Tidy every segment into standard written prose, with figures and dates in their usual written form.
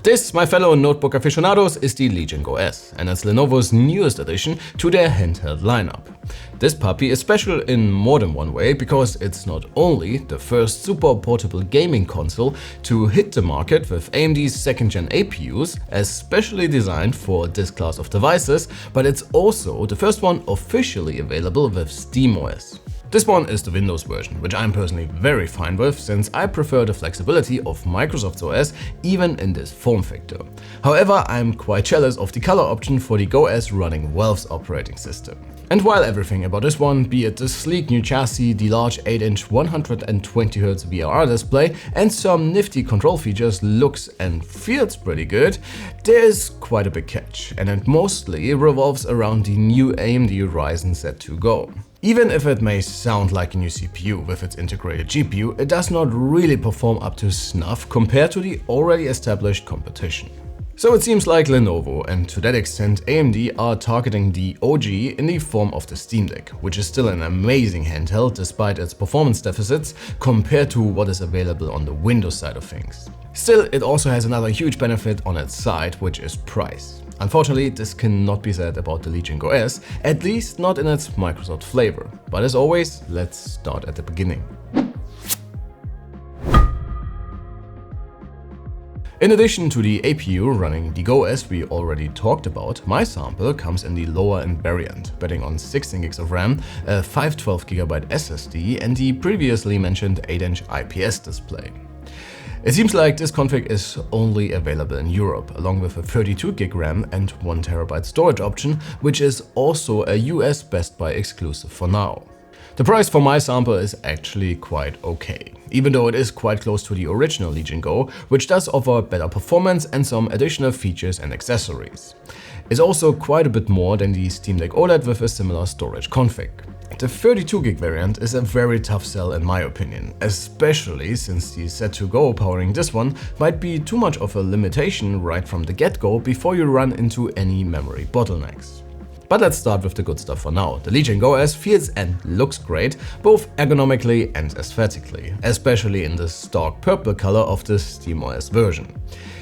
This, my fellow notebook aficionados, is the Legion Go S, and it's Lenovo's newest addition to their handheld lineup. This puppy is special in more than one way because it's not only the first super portable gaming console to hit the market with AMD's 2nd-gen APUs, especially designed for this class of devices, but it's also the first one officially available with SteamOS. This one is the Windows version, which I'm personally very fine with since I prefer the flexibility of Microsoft's OS even in this form factor. However, I'm quite jealous of the color option for the Go S running Valve's operating system. And while everything about this one, be it the sleek new chassis, the large 8-inch 120Hz VRR display, and some nifty control features looks and feels pretty good, there's quite a big catch, and it mostly revolves around the new AMD Ryzen Z2 Go. Even if it may sound like a new CPU with its integrated GPU, it does not really perform up to snuff compared to the already established competition. So it seems like Lenovo, and to that extent AMD, are targeting the OG in the form of the Steam Deck, which is still an amazing handheld despite its performance deficits compared to what is available on the Windows side of things. Still, it also has another huge benefit on its side, which is price. Unfortunately, this cannot be said about the Legion Go S, at least not in its Microsoft flavor. But as always, let's start at the beginning. In addition to the APU running the Go S we already talked about, my sample comes in the lower end variant, betting on 16GB of RAM, a 512GB SSD and the previously mentioned 8-inch IPS display. It seems like this config is only available in Europe, along with a 32GB RAM and 1TB storage option, which is also a US Best Buy exclusive for now. The price for my sample is actually quite okay, even though it is quite close to the original Legion Go, which does offer better performance and some additional features and accessories. It's also quite a bit more than the Steam Deck OLED with a similar storage config. The 32GB variant is a very tough sell in my opinion, especially since the Z2 Go powering this one might be too much of a limitation right from the get-go before you run into any memory bottlenecks. But let's start with the good stuff for now. The Legion Go S feels and looks great, both ergonomically and aesthetically, especially in the stark purple color of the SteamOS version.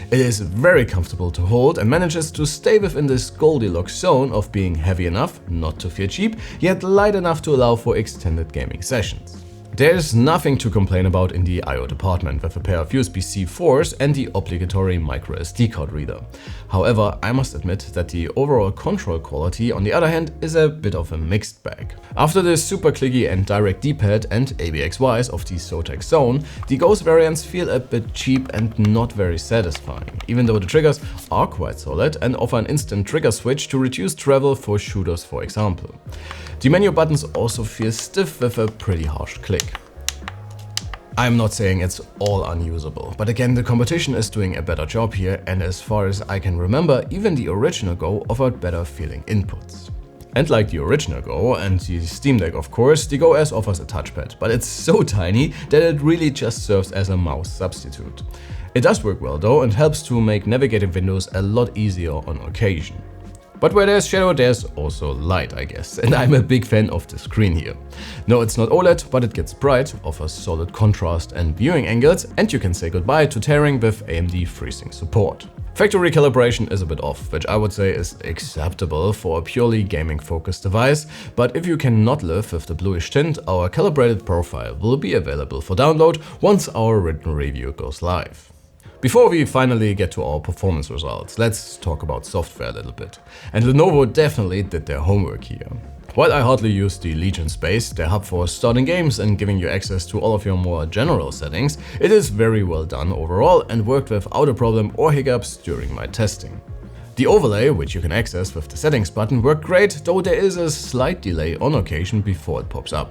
It is very comfortable to hold and manages to stay within this Goldilocks zone of being heavy enough not to feel cheap, yet light enough to allow for extended gaming sessions. There's nothing to complain about in the I/O department with a pair of USB-C 4s and the obligatory microSD card reader. However, I must admit that the overall control quality on the other hand is a bit of a mixed bag. After the super clicky and direct D-pad and ABXYs of the Zotac Zone, the Go's variants feel a bit cheap and not very satisfying, even though the triggers are quite solid and offer an instant trigger switch to reduce travel for shooters, for example. The menu buttons also feel stiff with a pretty harsh click. I'm not saying it's all unusable, but again the competition is doing a better job here, and as far as I can remember, even the original Go offered better feeling inputs. And like the original Go and the Steam Deck of course, the Go S offers a touchpad, but it's so tiny that it really just serves as a mouse substitute. It does work well though and helps to make navigating Windows a lot easier on occasion. But where there's shadow, there's also light, I guess, and I'm a big fan of the screen here. No, it's not OLED, but it gets bright, offers solid contrast and viewing angles, and you can say goodbye to tearing with AMD FreeSync support. Factory calibration is a bit off, which I would say is acceptable for a purely gaming-focused device, but if you cannot live with the bluish tint, our calibrated profile will be available for download once our written review goes live. Before we finally get to our performance results, let's talk about software a little bit. And Lenovo definitely did their homework here. While I hardly use the Legion space, their hub for starting games and giving you access to all of your more general settings, it is very well done overall and worked without a problem or hiccups during my testing. The overlay, which you can access with the settings button, worked great, though there is a slight delay on occasion before it pops up.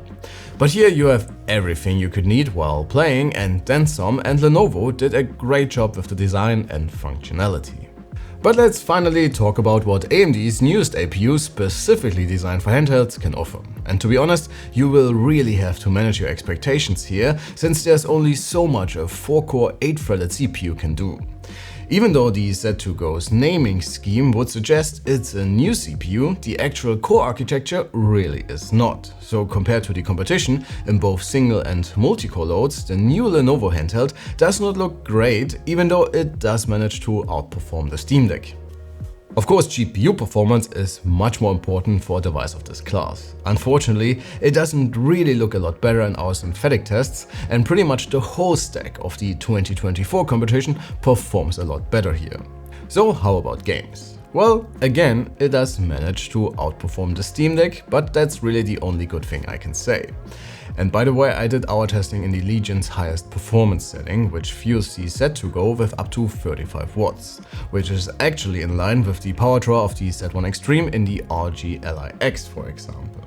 But here you have everything you could need while playing and then some, and Lenovo did a great job with the design and functionality. But let's finally talk about what AMD's newest APU specifically designed for handhelds can offer. And to be honest, you will really have to manage your expectations here, since there's only so much a 4-core 8-threaded CPU can do. Even though the Z2Go's naming scheme would suggest it's a new CPU, the actual core architecture really is not. So compared to the competition in both single and multi-core loads, the new Lenovo handheld does not look great, even though it does manage to outperform the Steam Deck. Of course, GPU performance is much more important for a device of this class. Unfortunately, it doesn't really look a lot better in our synthetic tests, and pretty much the whole stack of the 2024 competition performs a lot better here. So how about games? Well, again, it does manage to outperform the Steam Deck, but that's really the only good thing I can say. And by the way, I did our testing in the Legion's highest performance setting, which fuels the Z2Go with up to 35 watts, which is actually in line with the power draw of the Z1 Extreme in the RG Li-X, for example.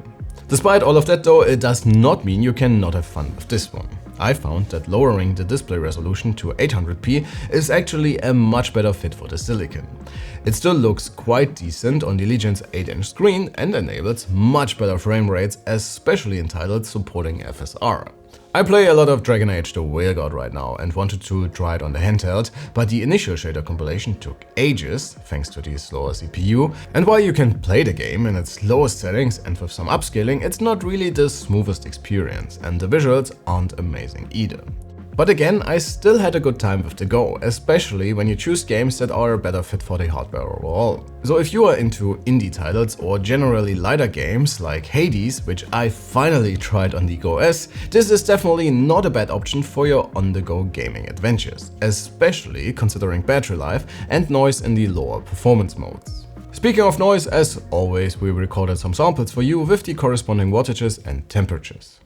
Despite all of that though, it does not mean you cannot have fun with this one. I found that lowering the display resolution to 800p is actually a much better fit for the silicon. It still looks quite decent on the Legion's 8-inch screen and enables much better frame rates, especially in titles supporting FSR. I play a lot of Dragon Age the Whaleguard right now and wanted to try it on the handheld, but the initial shader compilation took ages thanks to the slower CPU, and while you can play the game in its lowest settings and with some upscaling, it's not really the smoothest experience and the visuals aren't amazing either. But again, I still had a good time with the Go, especially when you choose games that are a better fit for the hardware overall. So if you are into indie titles or generally lighter games like Hades, which I finally tried on the Go S, this is definitely not a bad option for your on-the-go gaming adventures, especially considering battery life and noise in the lower performance modes. Speaking of noise, as always, we recorded some samples for you with the corresponding wattages and temperatures.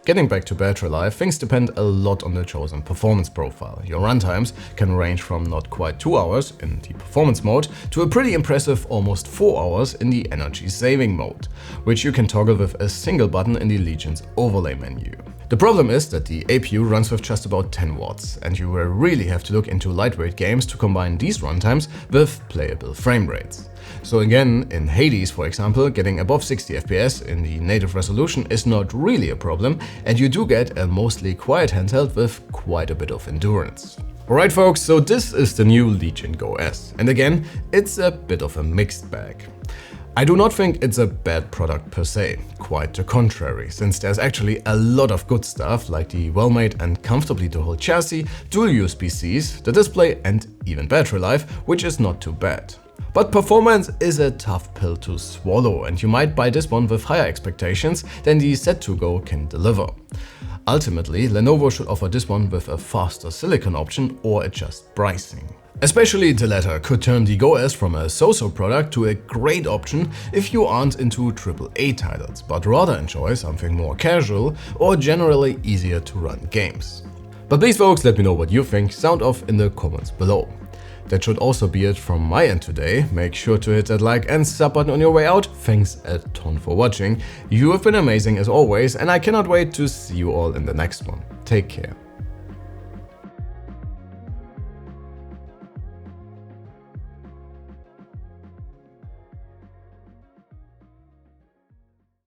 Getting back to battery life, things depend a lot on the chosen performance profile. Your runtimes can range from not quite 2 hours in the performance mode to a pretty impressive almost 4 hours in the energy saving mode, which you can toggle with a single button in the Legion's overlay menu. The problem is that the APU runs with just about 10 watts, and you will really have to look into lightweight games to combine these runtimes with playable frame rates. So again, in Hades for example, getting above 60 FPS in the native resolution is not really a problem, and you do get a mostly quiet handheld with quite a bit of endurance. Alright folks, so this is the new Legion Go S, and again, it's a bit of a mixed bag. I do not think it's a bad product per se, quite the contrary, since there's actually a lot of good stuff like the well-made and comfortably to hold chassis, dual USB-Cs, the display and even battery life, which is not too bad. But performance is a tough pill to swallow, and you might buy this one with higher expectations than the Z2Go can deliver. Ultimately, Lenovo should offer this one with a faster silicon option or adjust pricing. Especially the latter could turn the Go S from a so-so product to a great option if you aren't into AAA titles, but rather enjoy something more casual or generally easier to run games. But please folks, let me know what you think, sound off in the comments below. That should also be it from my end today. Make sure to hit that like and sub button on your way out. Thanks a ton for watching. You have been amazing as always, and I cannot wait to see you all in the next one. Take care.